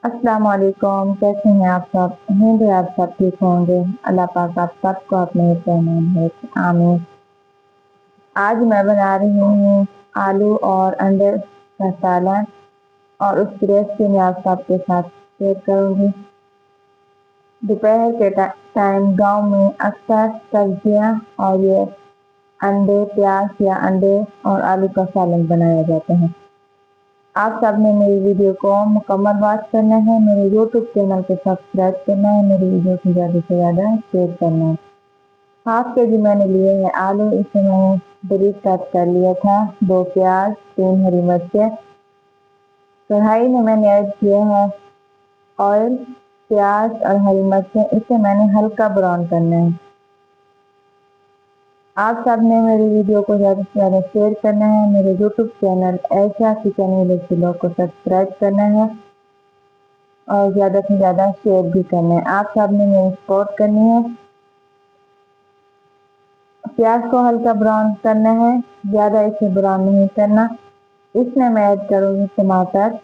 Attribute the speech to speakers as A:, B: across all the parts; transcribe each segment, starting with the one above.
A: अस्सलाम वालेकुम। कैसे हैं आप सब? उम्मीद है आप सब ठीक होंगे। अल्लाह पाक आप सबको अपने रहमान है, आमीन। आज मैं बना रही हूँ आलू और अंडे का सालन और उसकी रेसिपी मैं आप सबके साथ शेयर करूँगी। दोपहर के टाइम गांव में अक्सर सब्जियाँ और ये अंडे, प्याज या अंडे और आलू का सालन बनाया जाता है। आप सब ने मेरी वीडियो को मुकम्मल वॉच करना है, मेरे यूट्यूब चैनल को सब्सक्राइब करना है, मेरी वीडियो को ज़्यादा से ज़्यादा शेयर करना है। हाफ के जी मैंने लिए हैं आलू, इसे मैंने बारीक कट कर लिया था। 2 प्याज, 3 हरी मिर्चें। कढ़ाई में मैंने ऐड किया है ऑयल, प्याज और हरी मिर्चें, इसे मैंने हल्का ब्राउन करना है। आप सब ने मेरी वीडियो को ज़्यादा से ज़्यादा शेयर करना है, मेरे यूट्यूब चैनल ऐशा किचन विलेज ब्लॉग को सब्सक्राइब करना है और ज़्यादा से ज़्यादा शेयर भी करना है। आप सब ने मेरी सपोर्ट करनी है। प्याज को हल्का ब्राउन करना है, ज़्यादा इसे ब्राउन नहीं करना। इसमें मैं ऐड करूँगी टमाटर।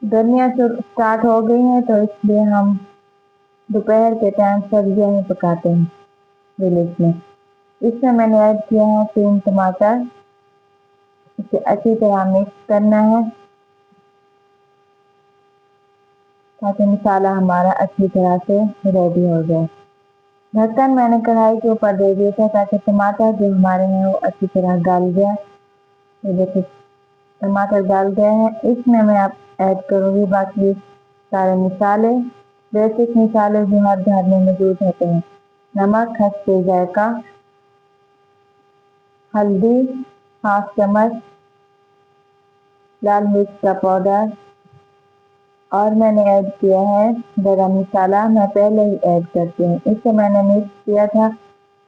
A: गर्मियाँ स्टार्ट हो गई हैं तो इसलिए हम दोपहर के टाइम सब्जियाँ ही पकाते हैं विलेज में। इसमें मैंने ऐड किया है 3 टमाटर। इसे अच्छी तरह मिक्स करना है ताकि मसाला हमारा अच्छी तरह से रेडी हो जाए। ढक्कन मैंने कढ़ाई के ऊपर दे दिया था ताकि टमाटर जो हमारे हैं वो अच्छी तरह गल जाए। ये देखिए टमाटर गल गए हैं। इसमें मैं आप ऐड करूँगी बाकी सारे मसाले, बेसिक मसाले जो हर घर में मौजूद होते हैं। नमक, खसते जायका, हल्दी हाफ चम्मच, लाल मिर्च का पाउडर और मैंने ऐड किया है गरम मसाला। मैं पहले ही ऐड करती हूँ। इसे मैंने मिक्स किया था।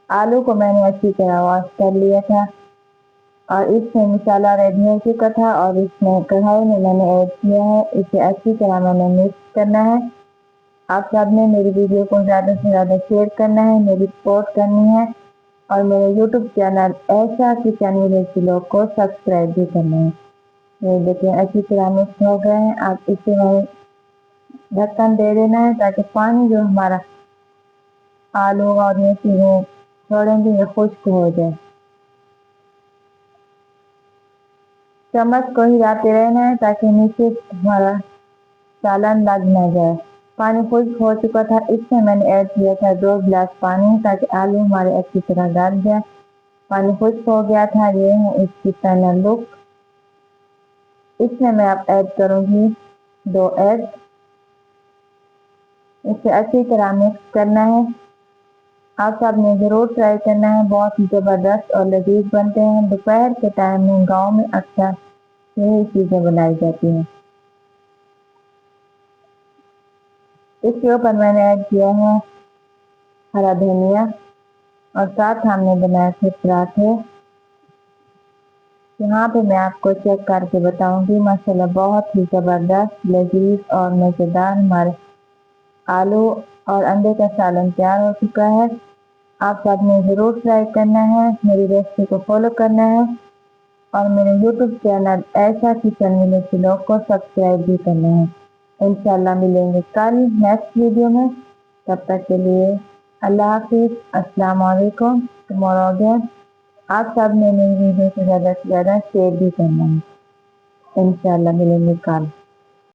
A: आलू को मैंने अच्छी तरह वॉश कर लिया था और इसमें मसाला रेडी हो चुका था और इसमें कढ़ाई में मैंने ऐड किया है। इसे अच्छी तरह मैंने मिक्स करना है। आप सब ने मेरी वीडियो को ज़्यादा से ज़्यादा शेयर करना है, मेरी सपोर्ट करनी है और मेरे यूट्यूब चैनल ऐशा किचन विलेज ब्लॉग को सब्सक्राइब भी करना है। ये देखिए अच्छी तरह मिक्स हो गए हैं। आप इसे ढक्कन दे देना है ताकि पानी जो हमारा आलू और ये चीज़ें छोड़ेंगे ये खुश्क हो जाए। चम्मच को हिलाते रहना है ताकि नीचे हमारा सालन लग न जाए। पानी खुश्क हो चुका था। इसमें मैंने ऐड किया था 2 गिलास पानी ताकि आलू हमारे अच्छी तरह गल जाए। पानी खुश्क हो गया था। ये है इसकी फाइनल लुक। इसमें मैं अब ऐड करूँगी 2 एग। इसे अच्छी तरह मिक्स करना है। आप सब ने ज़रूर ट्राई करना है, बहुत ही ज़बरदस्त और लजीज बनते हैं। दोपहर के टाइम में गांव में अक्सर यही चीज़ें बनाई जाती हैं। इसके ऊपर मैंने ऐड किया है हरा धनिया और साथ हमने बनाए थे पराठे। यहाँ पे मैं आपको चेक करके बताऊंगी। माशाल्लाह बहुत ही ज़बरदस्त, लजीज और मज़ेदार हमारे आलू और अंडे का सालन तैयार हो चुका है। आप सब ने ज़रूर ट्राई करना है, मेरी रेसिपी को फॉलो करना है और मेरे यूट्यूब चैनल ऐशा किचन विलेज ब्लॉग को सब्सक्राइब भी करना है। इंशाल्लाह मिलेंगे कल नेक्स्ट वीडियो में। तब तक के लिए अल्लाह हाफिज़, अस्सलाम वालेकुम। Tomorrow again. आप सब ने मेरी वीडियो को ज़्यादा से ज़्यादा शेयर भी करना है। इंशाल्लाह मिलेंगे कल।